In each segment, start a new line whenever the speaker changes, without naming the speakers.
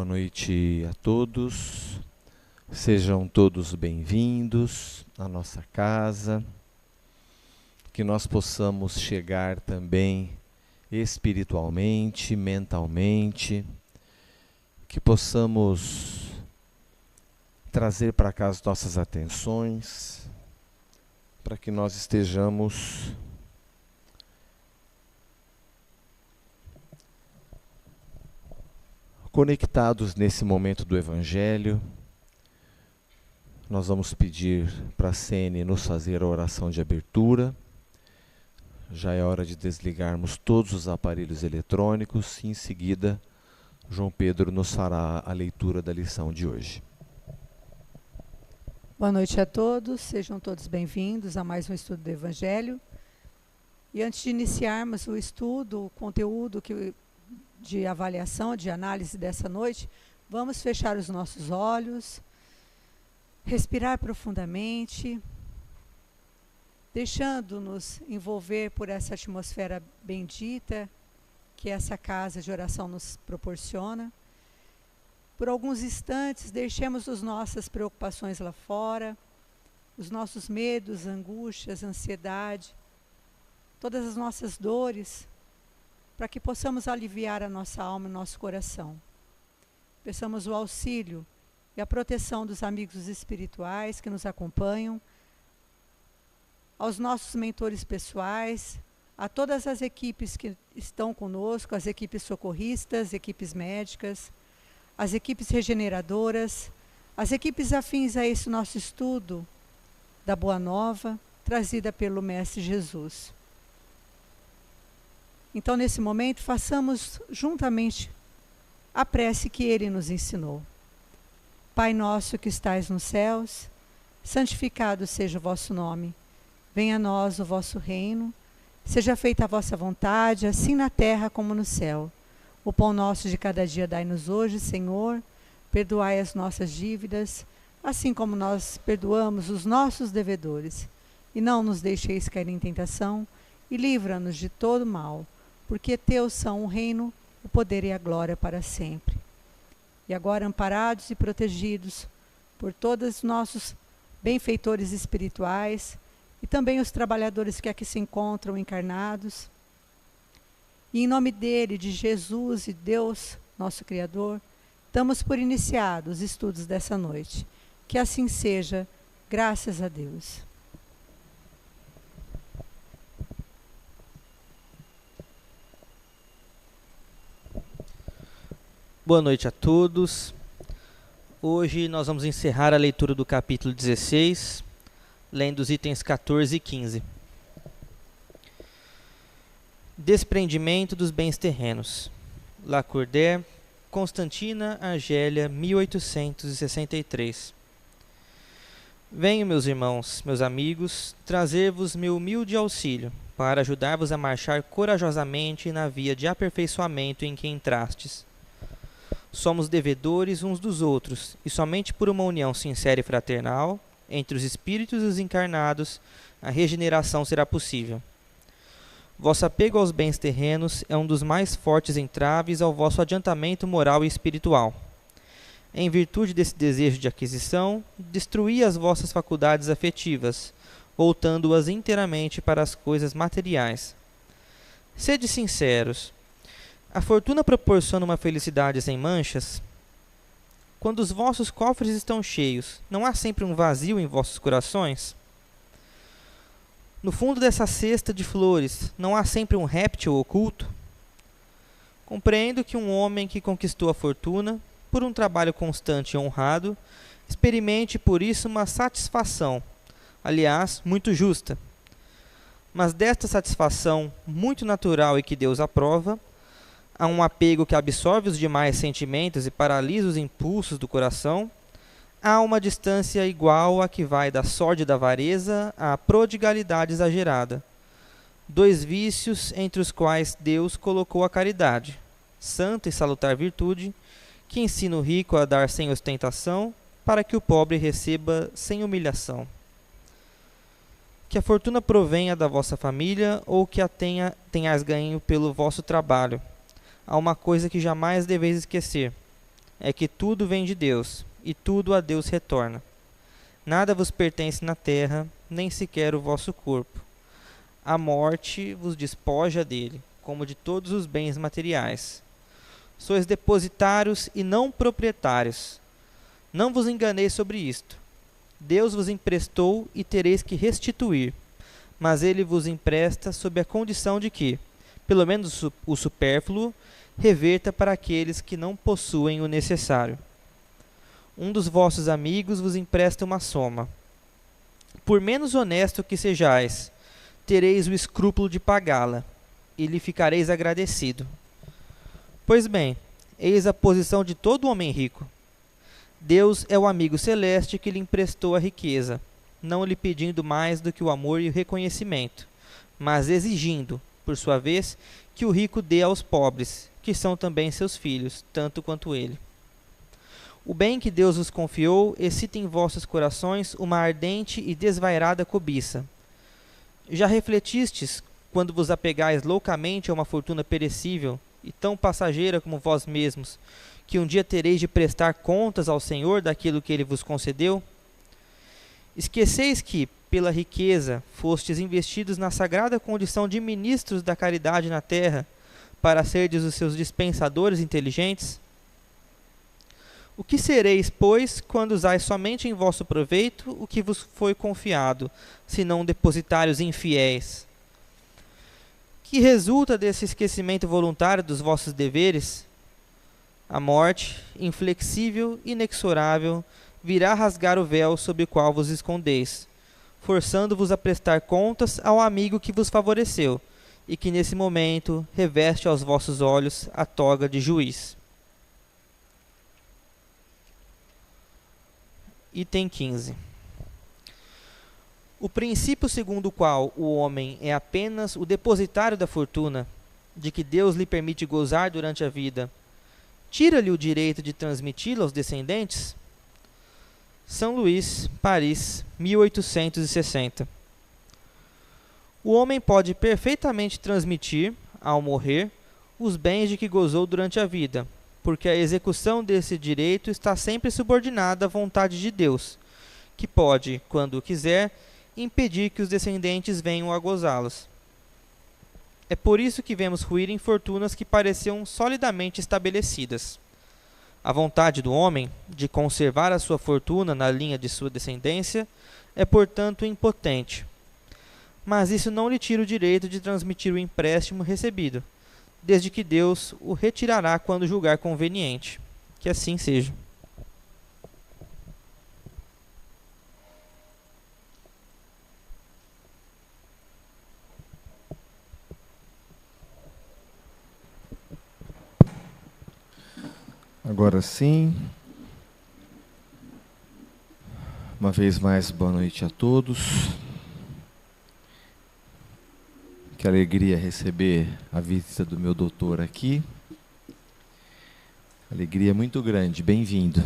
Boa noite a todos, sejam todos bem-vindos à nossa casa, que nós possamos chegar também espiritualmente, mentalmente, que possamos trazer para cá as nossas atenções, para que nós estejamos conectados nesse momento do Evangelho. Nós vamos pedir para a Sene nos fazer a oração de abertura. Já é hora de desligarmos todos os aparelhos eletrônicos e em seguida João Pedro nos fará a leitura da lição de hoje.
Boa noite a todos, sejam todos bem-vindos a mais um estudo do Evangelho. E antes de iniciarmos o estudo, o conteúdo de avaliação, de análise dessa noite, vamos fechar os nossos olhos, respirar profundamente, deixando-nos envolver por essa atmosfera bendita que essa casa de oração nos proporciona. Por alguns instantes, deixemos as nossas preocupações lá fora, os nossos medos, angústias, ansiedade, todas as nossas dores, para que possamos aliviar a nossa alma e o nosso coração. Peçamos o auxílio e a proteção dos amigos espirituais que nos acompanham, aos nossos mentores pessoais, a todas as equipes que estão conosco, as equipes socorristas, equipes médicas, as equipes regeneradoras, as equipes afins a esse nosso estudo da Boa Nova, trazida pelo Mestre Jesus. Então, nesse momento, façamos juntamente a prece que Ele nos ensinou. Pai nosso que estais nos céus, santificado seja o vosso nome. Venha a nós o vosso reino, seja feita a vossa vontade, assim na terra como no céu. O pão nosso de cada dia dai-nos hoje, Senhor. Perdoai as nossas dívidas, assim como nós perdoamos os nossos devedores. E não nos deixeis cair em tentação, e livra-nos de todo mal. Porque teus são o reino, o poder e a glória para sempre. E agora, amparados e protegidos por todos os nossos benfeitores espirituais e também os trabalhadores que aqui se encontram encarnados, e em nome dele, de Jesus e Deus, nosso Criador, damos por iniciados os estudos dessa noite. Que assim seja, graças a Deus.
Boa noite a todos. Hoje nós vamos encerrar a leitura do capítulo 16, lendo os itens 14 e 15. Desprendimento dos bens terrenos. Lacordaire, Constantina Argélia, 1863. Venho, meus irmãos, meus amigos, trazer-vos meu humilde auxílio, para ajudar-vos a marchar corajosamente na via de aperfeiçoamento em que entrastes. Somos devedores uns dos outros, e somente por uma união sincera e fraternal, entre os espíritos e os encarnados, a regeneração será possível. Vosso apego aos bens terrenos é um dos mais fortes entraves ao vosso adiantamento moral e espiritual. Em virtude desse desejo de aquisição, destruí as vossas faculdades afetivas, voltando-as inteiramente para as coisas materiais. Sede sinceros. A fortuna proporciona uma felicidade sem manchas? Quando os vossos cofres estão cheios, não há sempre um vazio em vossos corações? No fundo dessa cesta de flores, não há sempre um réptil oculto? Compreendo que um homem que conquistou a fortuna, por um trabalho constante e honrado, experimente por isso uma satisfação, aliás, muito justa. Mas desta satisfação, muito natural e que Deus aprova, há um apego que absorve os demais sentimentos e paralisa os impulsos do coração, há uma distância igual à que vai da sórdida avareza à prodigalidade exagerada. Dois vícios entre os quais Deus colocou a caridade, santa e salutar virtude, que ensina o rico a dar sem ostentação, para que o pobre receba sem humilhação. Que a fortuna provenha da vossa família ou que a tenhais ganho pelo vosso trabalho. Há uma coisa que jamais deveis esquecer. é que tudo vem de Deus, e tudo a Deus retorna. Nada vos pertence na terra, nem sequer o vosso corpo. A morte vos despoja dele, como de todos os bens materiais. Sois depositários e não proprietários. Não vos enganeis sobre isto. Deus vos emprestou e tereis que restituir, mas ele vos empresta sob a condição de que, pelo menos o supérfluo, reverta para aqueles que não possuem o necessário. Um dos vossos amigos vos empresta uma soma. Por menos honesto que sejais, tereis o escrúpulo de pagá-la, e lhe ficareis agradecido. Pois bem, eis a posição de todo homem rico. Deus é o amigo celeste que lhe emprestou a riqueza, não lhe pedindo mais do que o amor e o reconhecimento, mas exigindo, por sua vez, que o rico dê aos pobres, que são também seus filhos, tanto quanto ele. O bem que Deus vos confiou excita em vossos corações uma ardente e desvairada cobiça. Já refletistes, quando vos apegais loucamente a uma fortuna perecível e tão passageira como vós mesmos, que um dia tereis de prestar contas ao Senhor daquilo que ele vos concedeu? Esqueceis que, pela riqueza, fostes investidos na sagrada condição de ministros da caridade na terra, para serdes os seus dispensadores inteligentes? O que sereis, pois, quando usais somente em vosso proveito o que vos foi confiado, senão depositários infiéis? Que resulta desse esquecimento voluntário dos vossos deveres? A morte, inflexível e inexorável, virá rasgar o véu sob o qual vos escondeis, forçando-vos a prestar contas ao amigo que vos favoreceu, e que nesse momento reveste aos vossos olhos a toga de juiz. Item 15. O princípio segundo o qual o homem é apenas o depositário da fortuna, de que Deus lhe permite gozar durante a vida, tira-lhe o direito de transmiti-la aos descendentes? São Luís, Paris, 1860. O homem pode perfeitamente transmitir, ao morrer, os bens de que gozou durante a vida, porque a execução desse direito está sempre subordinada à vontade de Deus, que pode, quando quiser, impedir que os descendentes venham a gozá-los. É por isso que vemos ruírem fortunas que pareciam solidamente estabelecidas. A vontade do homem de conservar a sua fortuna na linha de sua descendência é, portanto, impotente. Mas isso não lhe tira o direito de transmitir o empréstimo recebido, desde que Deus o retirará quando julgar conveniente. Que assim seja.
Agora sim, uma vez mais, boa noite a todos. Que alegria receber a visita do meu doutor aqui. Alegria muito grande, bem-vindo.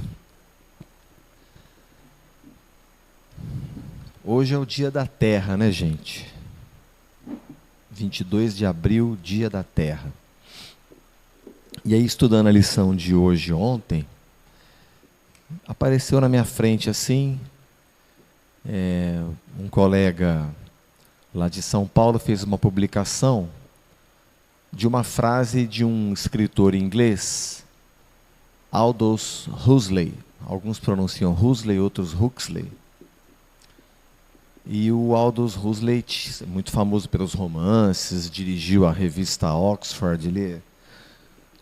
Hoje é o Dia da Terra, né, gente? 22 de abril, Dia da Terra. E aí, estudando a lição de hoje e ontem, apareceu na minha frente assim, um colega lá de São Paulo fez uma publicação de uma frase de um escritor inglês, Aldous Huxley. Alguns pronunciam Huxley, outros Huxley. E o Aldous Huxley, muito famoso pelos romances, dirigiu a revista Oxford, ele é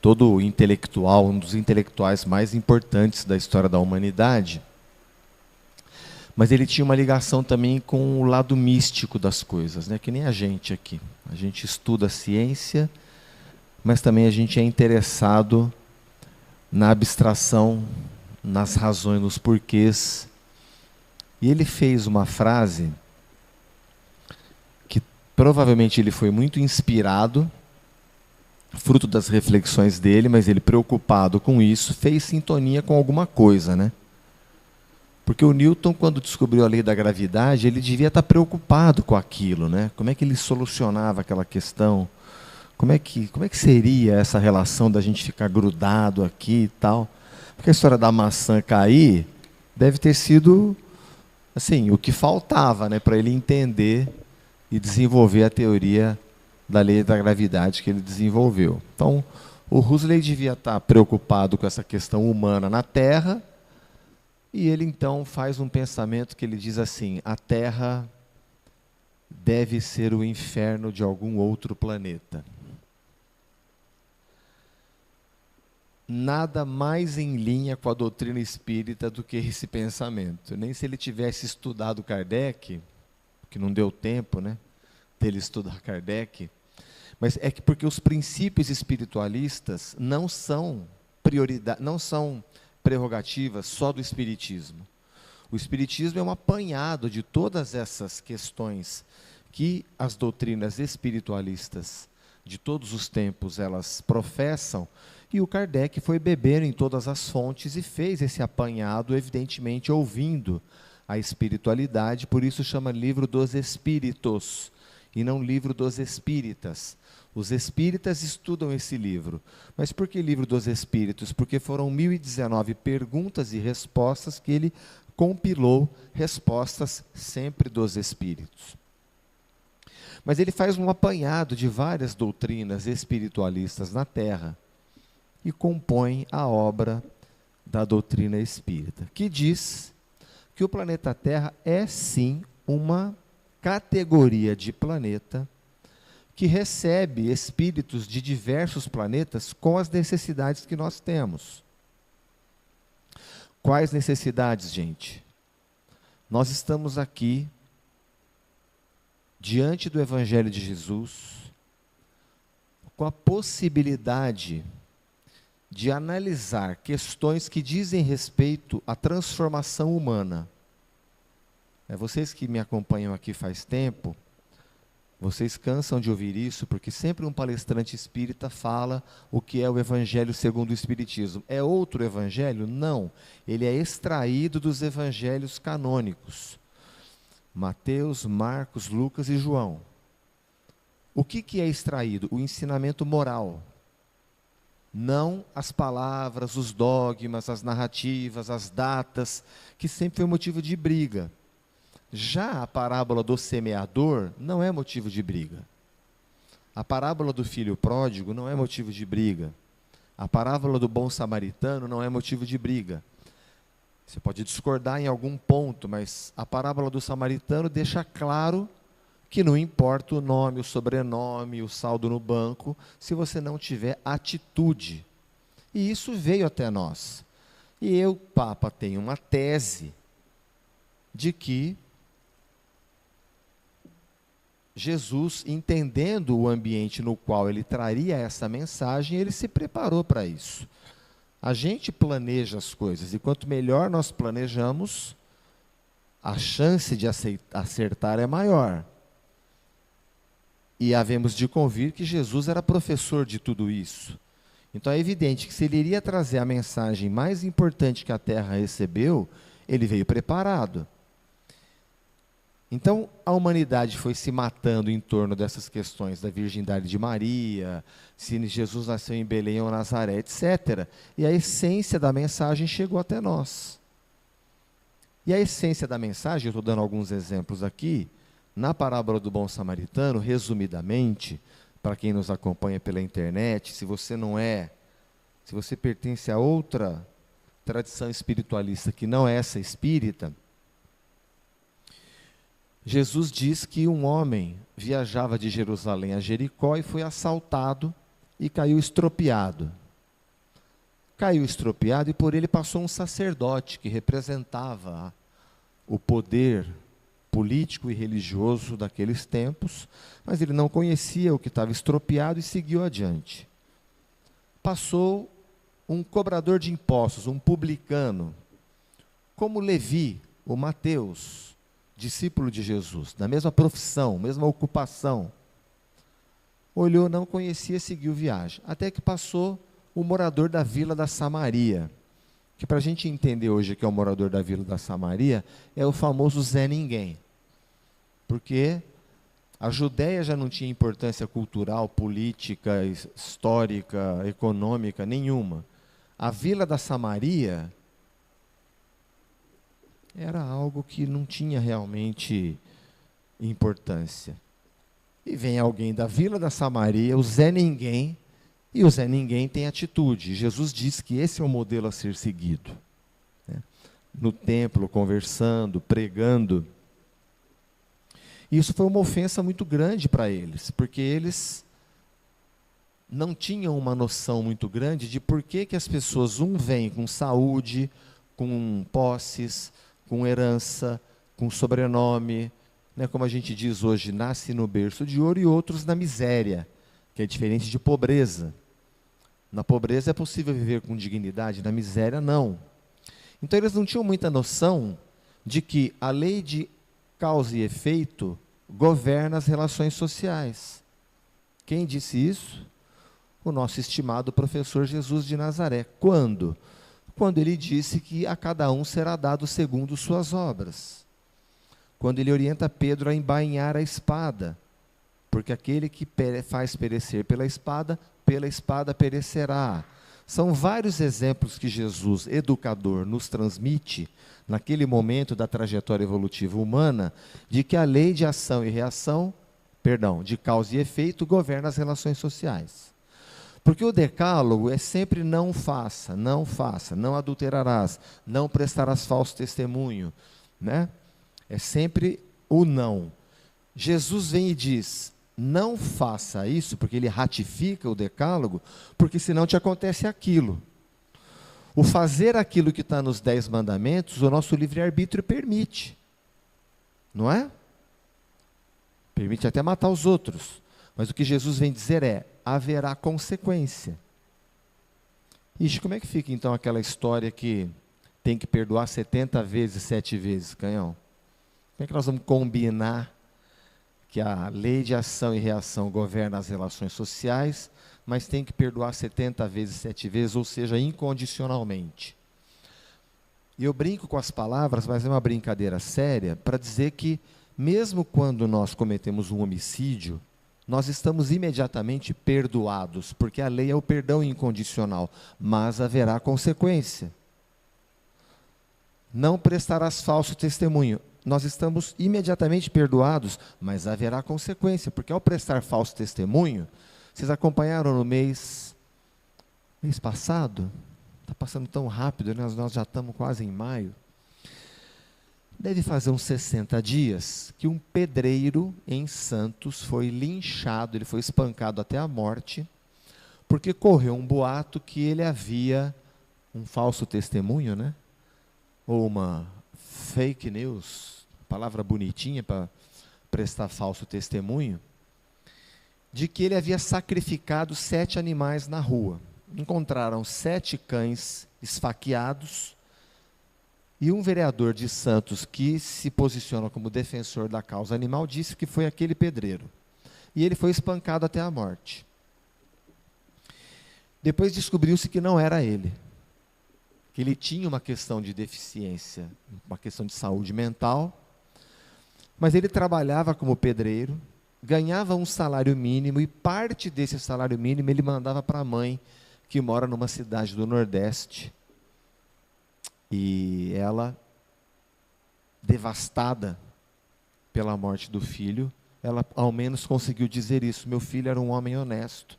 todo intelectual, um dos intelectuais mais importantes da história da humanidade. Mas ele tinha uma ligação também com o lado místico das coisas, né? Que nem a gente aqui. A gente estuda a ciência, mas também a gente é interessado na abstração, nas razões, nos porquês. E ele fez uma frase que provavelmente ele foi muito inspirado, fruto das reflexões dele, mas ele, preocupado com isso, fez sintonia com alguma coisa, né? Porque o Newton, quando descobriu a lei da gravidade, ele devia estar preocupado com aquilo, né? Como é que ele solucionava aquela questão? Como é que seria essa relação da gente ficar grudado aqui e tal? Porque a história da maçã cair deve ter sido assim, o que faltava, né, para ele entender e desenvolver a teoria da lei da gravidade que ele desenvolveu. Então, o Huxley devia estar preocupado com essa questão humana na Terra, e ele então faz um pensamento que ele diz assim: a Terra deve ser o inferno de algum outro planeta. Nada mais em linha com a doutrina espírita do que esse pensamento. Nem se ele tivesse estudado Kardec, que não deu tempo, né, dele estudar Kardec, mas é que porque os princípios espiritualistas não são prioridade, não são prerrogativas só do espiritismo. O espiritismo é um apanhado de todas essas questões que as doutrinas espiritualistas de todos os tempos elas professam, e o Kardec foi beber em todas as fontes e fez esse apanhado, evidentemente ouvindo a espiritualidade, por isso chama Livro dos Espíritos, e não Livro dos Espíritas. Os espíritas estudam esse livro. Mas por que Livro dos Espíritos? Porque foram 1019 perguntas e respostas que ele compilou, respostas sempre dos espíritos. Mas ele faz um apanhado de várias doutrinas espiritualistas na Terra e compõe a obra da doutrina espírita, que diz que o planeta Terra é sim uma categoria de planeta que recebe espíritos de diversos planetas com as necessidades que nós temos. Quais necessidades, gente? Nós estamos aqui diante do Evangelho de Jesus com a possibilidade de analisar questões que dizem respeito à transformação humana. Vocês que me acompanham aqui faz tempo, vocês cansam de ouvir isso, porque sempre um palestrante espírita fala o que é o Evangelho segundo o Espiritismo. É outro Evangelho? Não. Ele é extraído dos Evangelhos canônicos. Mateus, Marcos, Lucas e João. O que é extraído? O ensinamento moral. Não as palavras, os dogmas, as narrativas, as datas, que sempre foi motivo de briga. Já a parábola do semeador não é motivo de briga. A parábola do filho pródigo não é motivo de briga. A parábola do bom samaritano não é motivo de briga. Você pode discordar em algum ponto, mas a parábola do samaritano deixa claro que não importa o nome, o sobrenome, o saldo no banco, se você não tiver atitude. E isso veio até nós. E eu, Papa, tenho uma tese de que Jesus, entendendo o ambiente no qual ele traria essa mensagem, ele se preparou para isso. A gente planeja as coisas, e quanto melhor nós planejamos, a chance de acertar é maior. E havemos de convir que Jesus era professor de tudo isso. Então é evidente que se ele iria trazer a mensagem mais importante que a Terra recebeu, ele veio preparado. Então, a humanidade foi se matando em torno dessas questões da virgindade de Maria, se Jesus nasceu em Belém ou Nazaré, etc. E a essência da mensagem chegou até nós. E a essência da mensagem, eu estou dando alguns exemplos aqui, na parábola do bom samaritano, resumidamente, para quem nos acompanha pela internet, se você pertence a outra tradição espiritualista que não é essa espírita, Jesus diz que um homem viajava de Jerusalém a Jericó e foi assaltado e caiu estropiado. Caiu estropiado e por ele passou um sacerdote que representava o poder político e religioso daqueles tempos, mas ele não conhecia o que estava estropiado e seguiu adiante. Passou um cobrador de impostos, um publicano, como Levi, o Mateus, discípulo de Jesus, da mesma profissão, mesma ocupação. Olhou, não conhecia, seguiu viagem. Até que passou o morador da vila da Samaria, que para a gente entender hoje que é o morador da vila da Samaria, é o famoso Zé Ninguém. Porque a Judéia já não tinha importância cultural, política, histórica, econômica, nenhuma. A vila da Samaria era algo que não tinha realmente importância. E vem alguém da vila da Samaria, o Zé Ninguém, e o Zé Ninguém tem atitude. Jesus diz que esse é o modelo a ser seguido, né? No templo, conversando, pregando. Isso foi uma ofensa muito grande para eles, porque eles não tinham uma noção muito grande de por que as pessoas, vêm com saúde, com posses, com herança, com sobrenome, né, como a gente diz hoje, nasce no berço de ouro, e outros na miséria, que é diferente de pobreza. Na pobreza é possível viver com dignidade, na miséria não. Então eles não tinham muita noção de que a lei de causa e efeito governa as relações sociais. Quem disse isso? O nosso estimado professor Jesus de Nazaré. Quando? Quando ele disse que a cada um será dado segundo suas obras. Quando ele orienta Pedro a embainhar a espada, porque aquele que faz perecer pela espada perecerá. São vários exemplos que Jesus, educador, nos transmite, naquele momento da trajetória evolutiva humana, de que a lei de ação e reação, de causa e efeito, governa as relações sociais. Porque o decálogo é sempre não faça, não adulterarás, não prestarás falso testemunho, né? É sempre o não. Jesus vem e diz, não faça isso, porque ele ratifica o decálogo, porque senão te acontece aquilo. O fazer aquilo que está nos 10 mandamentos, o nosso livre-arbítrio permite. Não é? Permite até matar os outros. Mas o que Jesus vem dizer é, haverá consequência. Ixi, como é que fica então aquela história que tem que perdoar 70 vezes, 7 vezes, Canhão? Como é que nós vamos combinar que a lei de ação e reação governa as relações sociais, mas tem que perdoar 70 vezes, 7 vezes, ou seja, incondicionalmente? E eu brinco com as palavras, mas é uma brincadeira séria, para dizer que, mesmo quando nós cometemos um homicídio, nós estamos imediatamente perdoados, porque a lei é o perdão incondicional, mas haverá consequência. Não prestarás falso testemunho. Nós estamos imediatamente perdoados, mas haverá consequência, porque ao prestar falso testemunho, vocês acompanharam no mês passado? Está passando tão rápido, né? Nós já estamos quase em maio. Deve fazer uns 60 dias que um pedreiro em Santos foi linchado, ele foi espancado até a morte, porque correu um boato que ele havia um falso testemunho, né? Ou uma fake news, palavra bonitinha para prestar falso testemunho, de que ele havia sacrificado 7 animais na rua. Encontraram 7 cães esfaqueados, e um vereador de Santos que se posiciona como defensor da causa animal disse que foi aquele pedreiro. E ele foi espancado até a morte. Depois descobriu-se que não era ele, que ele tinha uma questão de deficiência, uma questão de saúde mental, mas ele trabalhava como pedreiro, ganhava um salário mínimo, e parte desse salário mínimo ele mandava para a mãe, que mora numa cidade do Nordeste. E ela, devastada pela morte do filho, ela ao menos conseguiu dizer isso: meu filho era um homem honesto,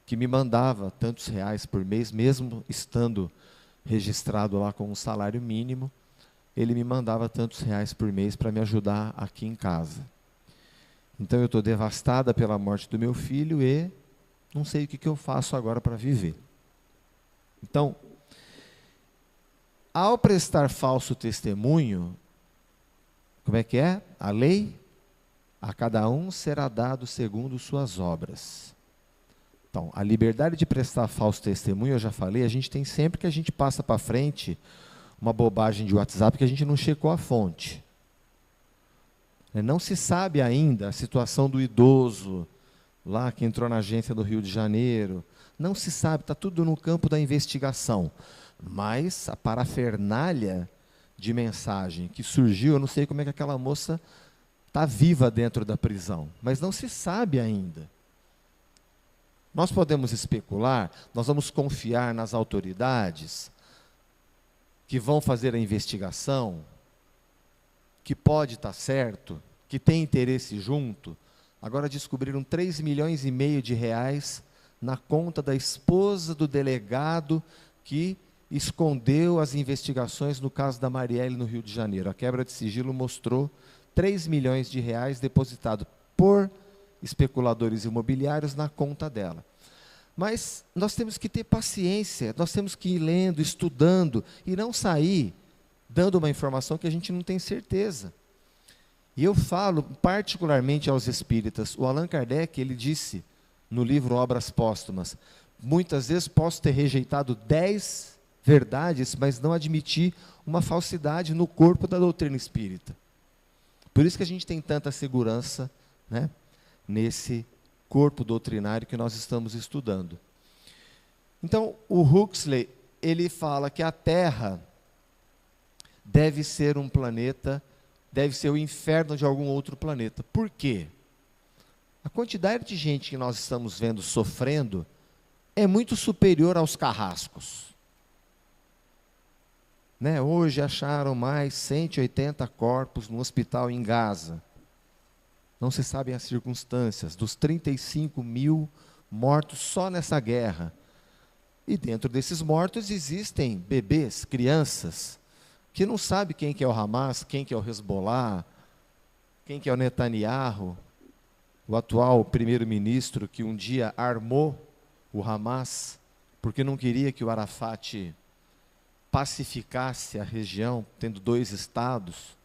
que me mandava tantos reais por mês, mesmo estando registrado lá com um salário mínimo, ele me mandava tantos reais por mês para me ajudar aqui em casa. Então eu estou devastada pela morte do meu filho e não sei o que eu faço agora para viver. Então, ao prestar falso testemunho, como é que é? A lei, a cada um será dado segundo suas obras. Então, a liberdade de prestar falso testemunho, eu já falei, a gente tem sempre que a gente passa para frente uma bobagem de WhatsApp que a gente não checou a fonte. Não se sabe ainda a situação do idoso, lá que entrou na agência do Rio de Janeiro. Não se sabe, está tudo no campo da investigação. Mas a parafernália de mensagem que surgiu, eu não sei como é que aquela moça está viva dentro da prisão, mas não se sabe ainda. Nós podemos especular, nós vamos confiar nas autoridades que vão fazer a investigação, que pode estar certo, que tem interesse junto. Agora descobriram 3,5 milhões de reais na conta da esposa do delegado que escondeu as investigações no caso da Marielle no Rio de Janeiro. A quebra de sigilo mostrou 3 milhões de reais depositado por especuladores imobiliários na conta dela. Mas nós temos que ter paciência, nós temos que ir lendo, estudando, e não sair dando uma informação que a gente não tem certeza. E eu falo particularmente aos espíritas. O Allan Kardec, ele disse no livro Obras Póstumas, muitas vezes posso ter rejeitado 10 verdades, mas não admitir uma falsidade no corpo da doutrina espírita. Por isso que a gente tem tanta segurança, né, nesse corpo doutrinário que nós estamos estudando. Então, o Huxley, ele fala que a Terra deve ser um planeta, deve ser o inferno de algum outro planeta. Por quê? A quantidade de gente que nós estamos vendo sofrendo é muito superior aos carrascos. Né? Hoje acharam mais 180 corpos no hospital em Gaza. Não se sabem as circunstâncias dos 35 mil mortos só nessa guerra. E dentro desses mortos existem bebês, crianças, que não sabem quem que é o Hamas, quem que é o Hezbollah, quem que é o Netanyahu, o atual primeiro-ministro que um dia armou o Hamas, porque não queria que o Arafat pacificasse a região, tendo 2 estados.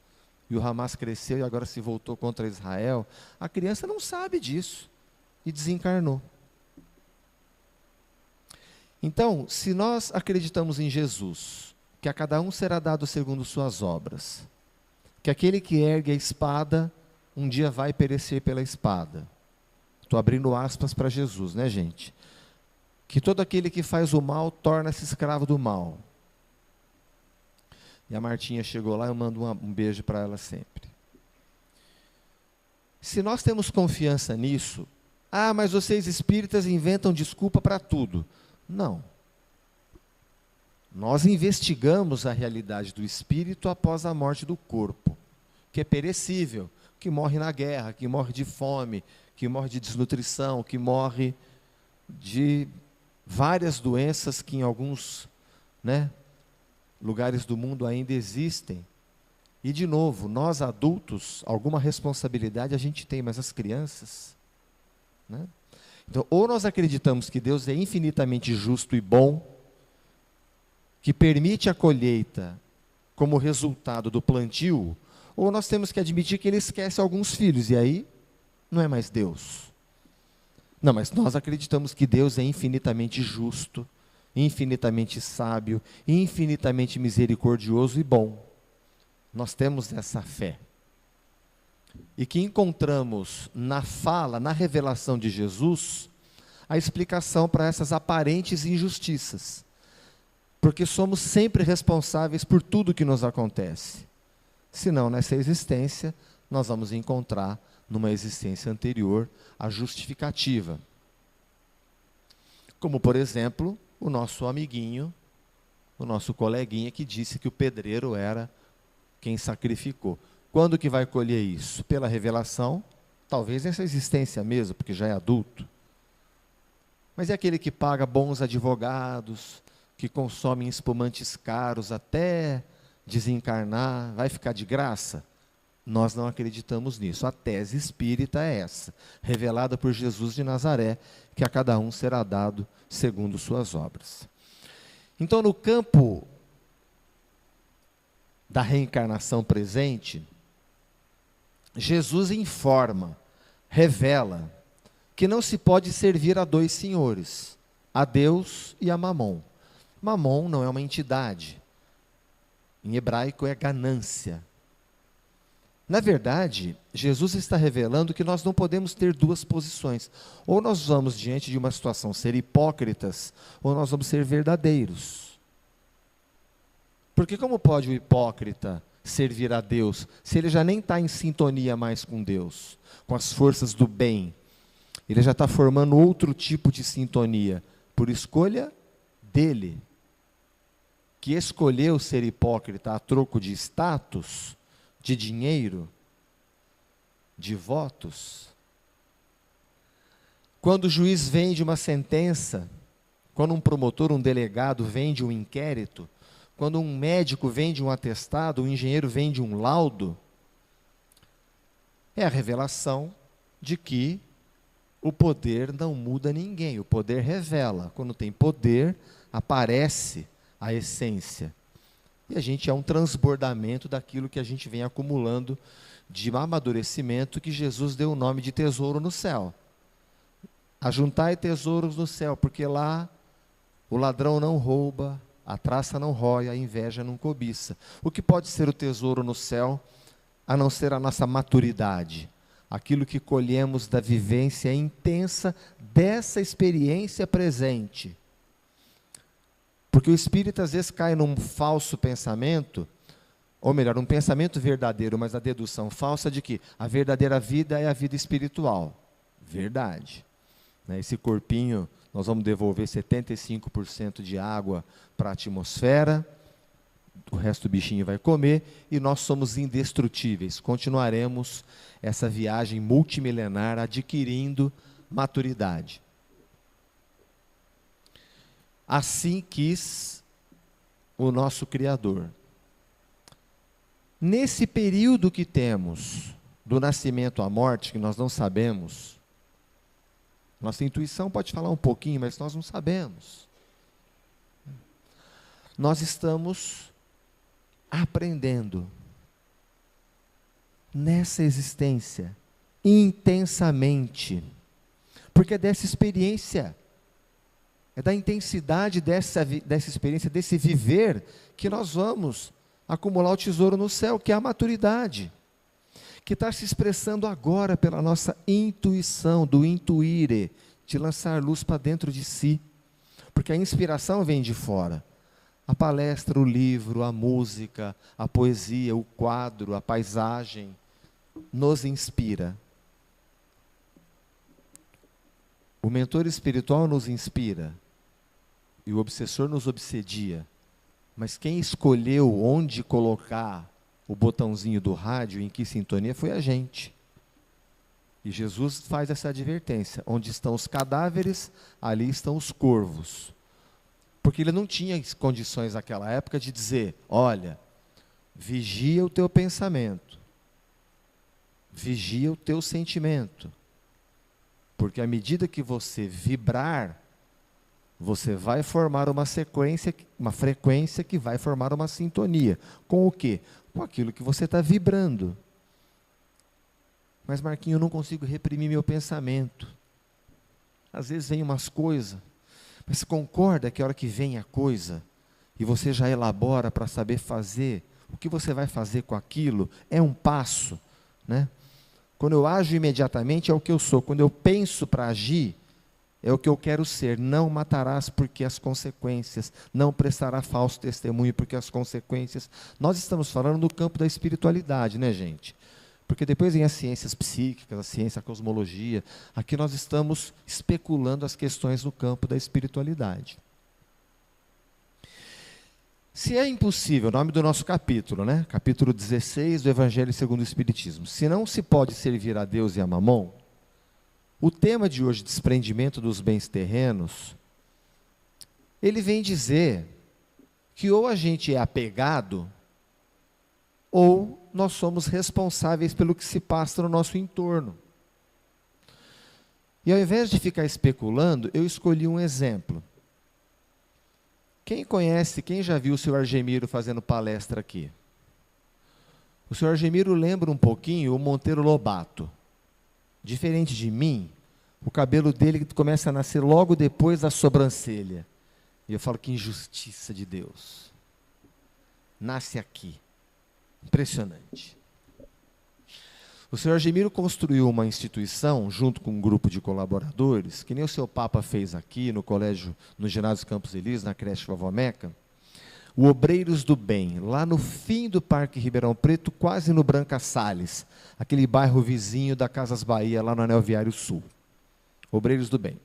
E o Hamas cresceu e agora se voltou contra Israel. A criança não sabe disso e desencarnou. Então, se nós acreditamos em Jesus, que a cada um será dado segundo suas obras, que aquele que ergue a espada, um dia vai perecer pela espada. Estou abrindo aspas para Jesus, né, gente? Que todo aquele que faz o mal torna-se escravo do mal. E a Martinha chegou lá, eu mando um beijo para ela sempre. Se nós temos confiança nisso, mas vocês espíritas inventam desculpa para tudo. Não. Nós investigamos a realidade do espírito após a morte do corpo, que é perecível, que morre na guerra, que morre de fome, que morre de desnutrição, que morre de várias doenças que em alguns, né, lugares do mundo ainda existem. E, de novo, nós adultos, alguma responsabilidade a gente tem, mas as crianças, né? Então, ou nós acreditamos que Deus é infinitamente justo e bom, que permite a colheita como resultado do plantio, ou nós temos que admitir que Ele esquece alguns filhos, e aí não é mais Deus. Não, mas nós acreditamos que Deus é infinitamente justo, infinitamente sábio, infinitamente misericordioso e bom. Nós temos essa fé. E que encontramos na fala, na revelação de Jesus, a explicação para essas aparentes injustiças. Porque somos sempre responsáveis por tudo que nos acontece. Senão, nessa existência, nós vamos encontrar, numa existência anterior, a justificativa. Como, por exemplo, o nosso amiguinho, o nosso coleguinha que disse que o pedreiro era quem sacrificou. Quando que vai colher isso? Pela revelação, talvez nessa existência mesmo, porque já é adulto. Mas é aquele que paga bons advogados, que consome espumantes caros até desencarnar, vai ficar de graça? Nós não acreditamos nisso. A tese espírita é essa, revelada por Jesus de Nazaré, que a cada um será dado segundo suas obras. Então, no campo da reencarnação presente, Jesus informa, revela, que não se pode servir a 2 senhores, a Deus e a Mamon. Mamon não é uma entidade. Em hebraico é ganância. Na verdade, Jesus está revelando que nós não podemos ter 2 posições. Ou nós vamos, diante de uma situação, ser hipócritas, ou nós vamos ser verdadeiros. Porque como pode o hipócrita servir a Deus, se ele já nem está em sintonia mais com Deus, com as forças do bem? Ele já está formando outro tipo de sintonia, por escolha dele, que escolheu ser hipócrita a troco de status, de dinheiro, de votos. Quando o juiz vende uma sentença, quando um promotor, um delegado vende um inquérito, quando um médico vende um atestado, um engenheiro vende um laudo, é a revelação de que o poder não muda ninguém, o poder revela. Quando tem poder, aparece a essência. E a gente é um transbordamento daquilo que a gente vem acumulando de amadurecimento, que Jesus deu o nome de tesouro no céu. Ajuntai tesouros no céu, porque lá o ladrão não rouba, a traça não rói, a inveja não cobiça. O que pode ser o tesouro no céu, a não ser a nossa maturidade? Aquilo que colhemos da vivência intensa dessa experiência presente. Porque o espírito às vezes cai num falso pensamento, ou melhor, um pensamento verdadeiro, mas a dedução falsa de que a verdadeira vida é a vida espiritual. Verdade. Esse corpinho, nós vamos devolver 75% de água para a atmosfera, o resto do bichinho vai comer, e nós somos indestrutíveis. Continuaremos essa viagem multimilenar adquirindo maturidade. Assim quis o nosso Criador. Nesse período que temos, do nascimento à morte, que nós não sabemos, nossa intuição pode falar um pouquinho, mas nós não sabemos. Nós estamos aprendendo nessa existência, intensamente, porque é dessa experiência, é da intensidade dessa experiência, desse viver, que nós vamos acumular o tesouro no céu, que é a maturidade, que está se expressando agora pela nossa intuição, do intuire, de lançar luz para dentro de si, porque a inspiração vem de fora. A palestra, o livro, a música, a poesia, o quadro, a paisagem, nos inspira. O mentor espiritual nos inspira, e o obsessor nos obsedia, mas quem escolheu onde colocar o botãozinho do rádio, em que sintonia, foi a gente. E Jesus faz essa advertência: onde estão os cadáveres, ali estão os corvos. Porque ele não tinha condições naquela época de dizer: olha, vigia o teu pensamento, vigia o teu sentimento, porque à medida que você vibrar, você vai formar uma sequência, uma frequência que vai formar uma sintonia. Com o quê? Com aquilo que você está vibrando. Mas, Marquinhos, eu não consigo reprimir meu pensamento. Às vezes vem umas coisas, mas você concorda que a hora que vem a coisa, e você já elabora para saber fazer, o que você vai fazer com aquilo, é um passo, né? Quando eu ajo imediatamente, é o que eu sou. Quando eu penso para agir, é o que eu quero ser. Não matarás porque as consequências, não prestará falso testemunho porque as consequências. Nós estamos falando no campo da espiritualidade, né, gente? Porque depois vem as ciências psíquicas, a ciência, a cosmologia. Aqui nós estamos especulando as questões no campo da espiritualidade. Se é impossível, o nome do nosso capítulo, né? Capítulo 16 do Evangelho segundo o Espiritismo. Se não se pode servir a Deus e a Mamon, o tema de hoje, desprendimento dos bens terrenos, ele vem dizer que ou a gente é apegado, ou nós somos responsáveis pelo que se passa no nosso entorno. E ao invés de ficar especulando, eu escolhi um exemplo. Quem conhece, quem já viu o senhor Argemiro fazendo palestra aqui? O senhor Argemiro lembra um pouquinho o Monteiro Lobato. Diferente de mim, o cabelo dele começa a nascer logo depois da sobrancelha. E eu falo, que injustiça de Deus. Nasce aqui. Impressionante. O senhor Argemiro construiu uma instituição, junto com um grupo de colaboradores, que nem o seu Papa fez aqui, no colégio, no ginásio Campos Elíseos, na creche Vovó Meca, o Obreiros do Bem, lá no fim do Parque Ribeirão Preto, quase no Branca Salles, aquele bairro vizinho da Casas Bahia, lá no Anel Viário Sul. obreiros do bem.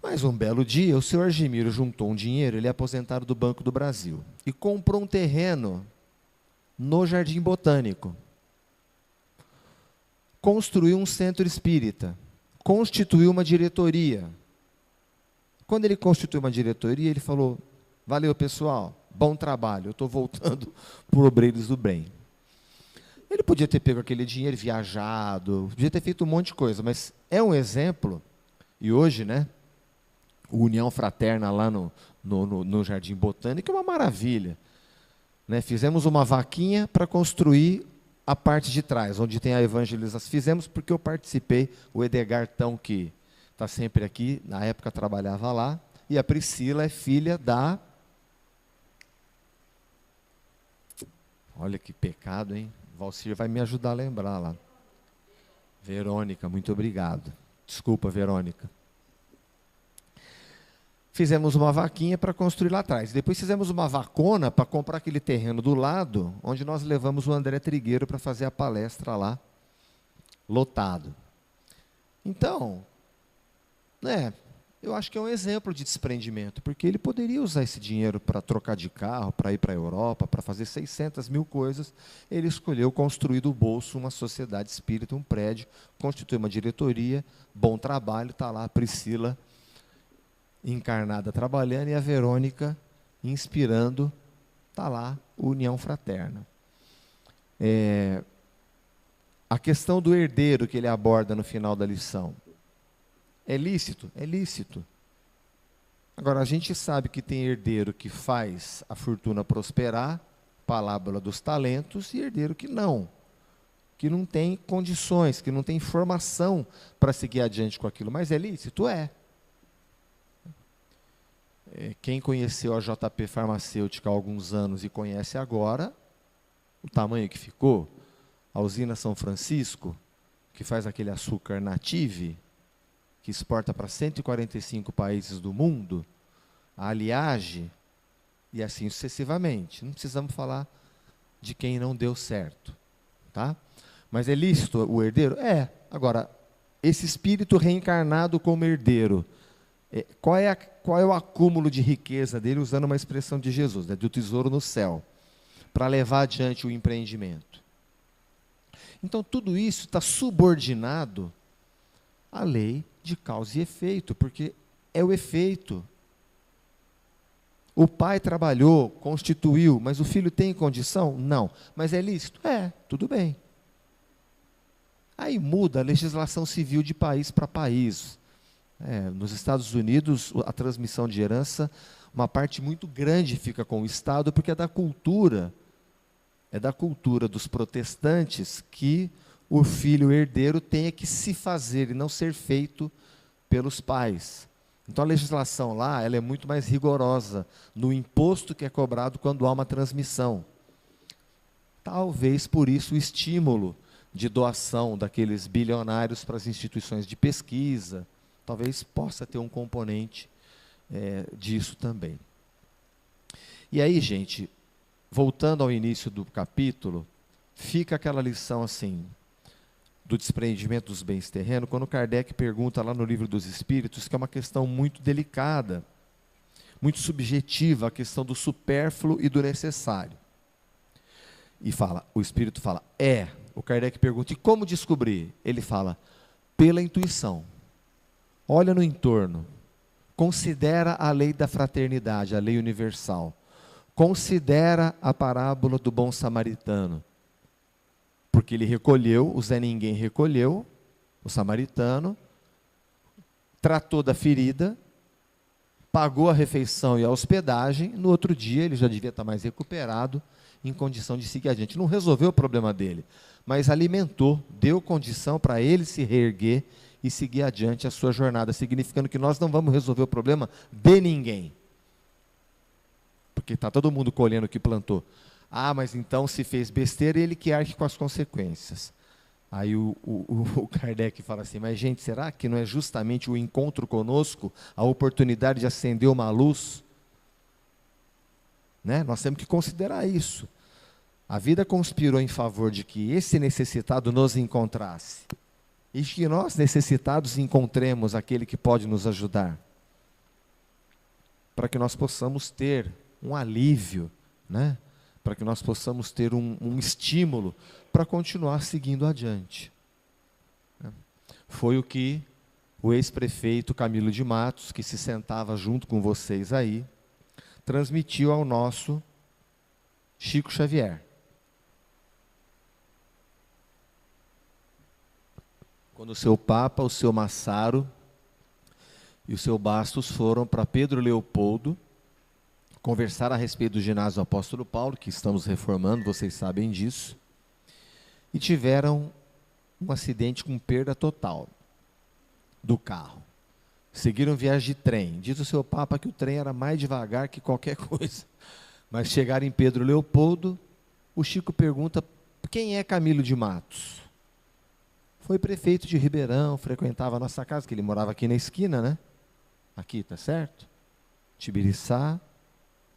Mas um belo dia, o seu Argemiro juntou um dinheiro, ele é aposentado do Banco do Brasil, e comprou um terreno no Jardim Botânico. Construiu um centro espírita, constituiu uma diretoria. Quando ele constituiu uma diretoria, ele falou: valeu, pessoal, bom trabalho, eu estou voltando para o Obreiros do Bem. Ele podia ter pego aquele dinheiro, viajado, podia ter feito um monte de coisa, mas é um exemplo, e hoje, né, o União Fraterna lá no Jardim Botânico é uma maravilha. Né? Fizemos uma vaquinha para construir a parte de trás, onde tem a evangelização. Fizemos porque eu participei, o Edgar Tão, que está sempre aqui, na época trabalhava lá, e a Priscila é filha da... Olha que pecado, hein? Valcir vai me ajudar a lembrar lá. Verônica, muito obrigado. Desculpa, Verônica. Fizemos uma vaquinha para construir lá atrás. Depois fizemos uma vacona para comprar aquele terreno do lado, onde nós levamos o André Trigueiro para fazer a palestra lá, lotado. Então, né, eu acho que é um exemplo de desprendimento, porque ele poderia usar esse dinheiro para trocar de carro, para ir para a Europa, para fazer 600 mil coisas. Ele escolheu construir do bolso uma sociedade espírita, um prédio, constituir uma diretoria, bom trabalho, está lá a Priscila encarnada trabalhando e a Verônica inspirando, está lá, União Fraterna. A questão do herdeiro que ele aborda no final da lição. É lícito? É lícito. Agora, a gente sabe que tem herdeiro que faz a fortuna prosperar, parábola dos talentos, e herdeiro que não tem condições, que não tem formação para seguir adiante com aquilo. Mas é lícito? É. Quem conheceu a JP Farmacêutica há alguns anos e conhece agora, o tamanho que ficou, a usina São Francisco, que faz aquele açúcar Native, que exporta para 145 países do mundo, a Aliage, e assim sucessivamente. Não precisamos falar de quem não deu certo. Tá? Mas é lícito o herdeiro? É. Agora, esse espírito reencarnado como herdeiro, qual é o acúmulo de riqueza dele, usando uma expressão de Jesus, né, do tesouro no céu, para levar adiante o empreendimento? Então, tudo isso está subordinado à lei de causa e efeito, porque é o efeito. O pai trabalhou, constituiu, mas o filho tem condição? Não. Mas é lícito? É, tudo bem. Aí muda a legislação civil de país para país. Nos Estados Unidos, a transmissão de herança, uma parte muito grande fica com o Estado, porque é da cultura dos protestantes que o filho herdeiro tenha que se fazer e não ser feito pelos pais. Então a legislação lá, ela é muito mais rigorosa no imposto que é cobrado quando há uma transmissão. Talvez por isso o estímulo de doação daqueles bilionários para as instituições de pesquisa, talvez possa ter um componente disso também. E aí, gente, voltando ao início do capítulo, fica aquela lição assim, do desprendimento dos bens terrenos, quando Kardec pergunta lá no Livro dos Espíritos, que é uma questão muito delicada, muito subjetiva, a questão do supérfluo e do necessário. E o Espírito fala, o Kardec pergunta, e como descobrir? Ele fala, pela intuição. Olha no entorno, considera a lei da fraternidade, a lei universal. Considera a parábola do bom samaritano. Porque ele recolheu, o Zé Ninguém recolheu, o samaritano, tratou da ferida, pagou a refeição e a hospedagem, no outro dia ele já devia estar mais recuperado, em condição de seguir adiante. Não resolveu o problema dele, mas alimentou, deu condição para ele se reerguer e seguir adiante a sua jornada, significando que nós não vamos resolver o problema de ninguém. Porque está todo mundo colhendo o que plantou. Mas então se fez besteira, ele que arque com as consequências. Aí o Kardec fala assim, mas gente, será que não é justamente o encontro conosco, a oportunidade de acender uma luz? Né? Nós temos que considerar isso. A vida conspirou em favor de que esse necessitado nos encontrasse. e que nós, necessitados, encontremos aquele que pode nos ajudar, para que nós possamos ter um alívio, né? Para que nós possamos ter um estímulo para continuar seguindo adiante. Foi o que o ex-prefeito Camilo de Matos, que se sentava junto com vocês aí, transmitiu ao nosso Chico Xavier. Quando o seu Papa, o seu Massaro e o seu Bastos foram para Pedro Leopoldo conversar a respeito do ginásio do Apóstolo Paulo, que estamos reformando, vocês sabem disso, e tiveram um acidente com perda total do carro. Seguiram viagem de trem. Diz o seu Papa que o trem era mais devagar que qualquer coisa. Mas chegaram em Pedro Leopoldo, o Chico pergunta: quem é Camilo de Matos? Foi prefeito de Ribeirão, frequentava a nossa casa, que ele morava aqui na esquina, né? Aqui, tá certo? Tibiriçá,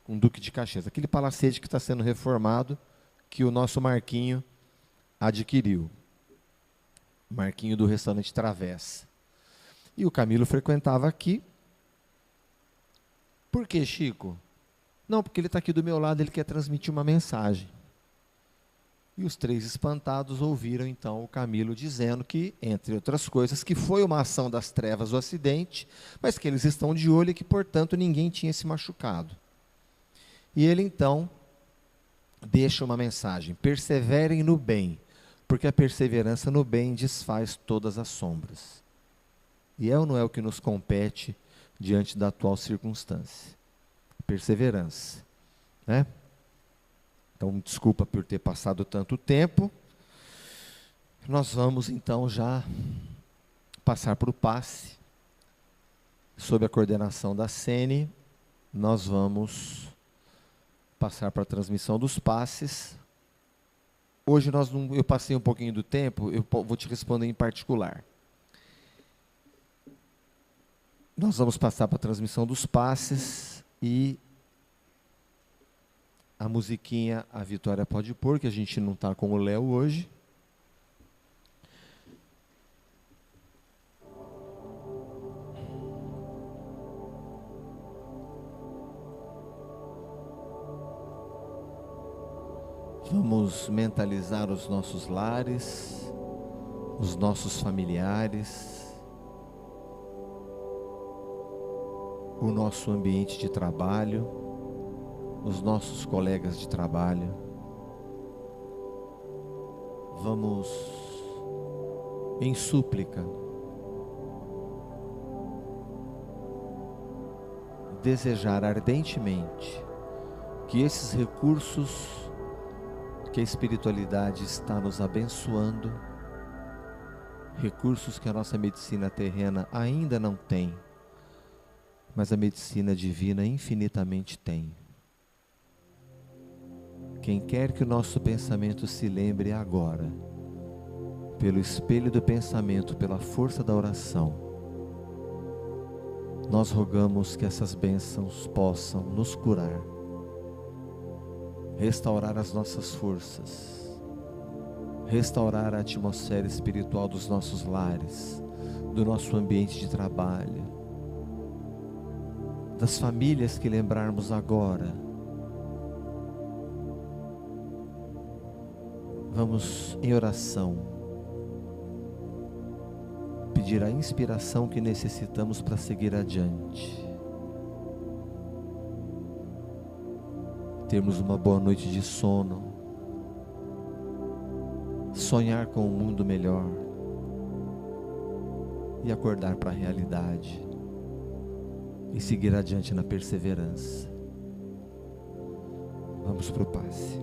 com Duque de Caxias. Aquele palacete que está sendo reformado, que o nosso Marquinho adquiriu. Marquinho do restaurante Travessa. E o Camilo frequentava aqui. Por quê, Chico? Não, porque ele está aqui do meu lado, ele quer transmitir uma mensagem. E os três espantados ouviram então o Camilo dizendo que, entre outras coisas, que foi uma ação das trevas o acidente, mas que eles estão de olho e que, portanto, ninguém tinha se machucado. E ele então deixa uma mensagem: perseverem no bem, porque a perseverança no bem desfaz todas as sombras. E é ou não é o que nos compete diante da atual circunstância? Perseverança, né? Então, desculpa por ter passado tanto tempo. Nós vamos, então, já passar para o passe. Sob a coordenação da Sene, nós vamos passar para a transmissão dos passes. Hoje eu passei um pouquinho do tempo, eu vou te responder em particular. Nós vamos passar para a transmissão dos passes e a musiquinha a Vitória pode pôr, que a gente não está com o Léo hoje. Vamos mentalizar os nossos lares, os nossos familiares, o nosso ambiente de trabalho, os nossos colegas de trabalho. Vamos, em súplica, desejar ardentemente que esses recursos que a espiritualidade está nos abençoando, recursos que a nossa medicina terrena ainda não tem, mas a medicina divina infinitamente tem. Quem quer que o nosso pensamento se lembre agora, pelo espelho do pensamento, pela força da oração, nós rogamos que essas bênçãos possam nos curar, restaurar as nossas forças, restaurar a atmosfera espiritual dos nossos lares, do nosso ambiente de trabalho, das famílias que lembrarmos agora. Vamos em oração pedir a inspiração que necessitamos para seguir adiante. Termos uma boa noite de sono, sonhar com um mundo melhor e acordar para a realidade e seguir adiante na perseverança. Vamos para o passe.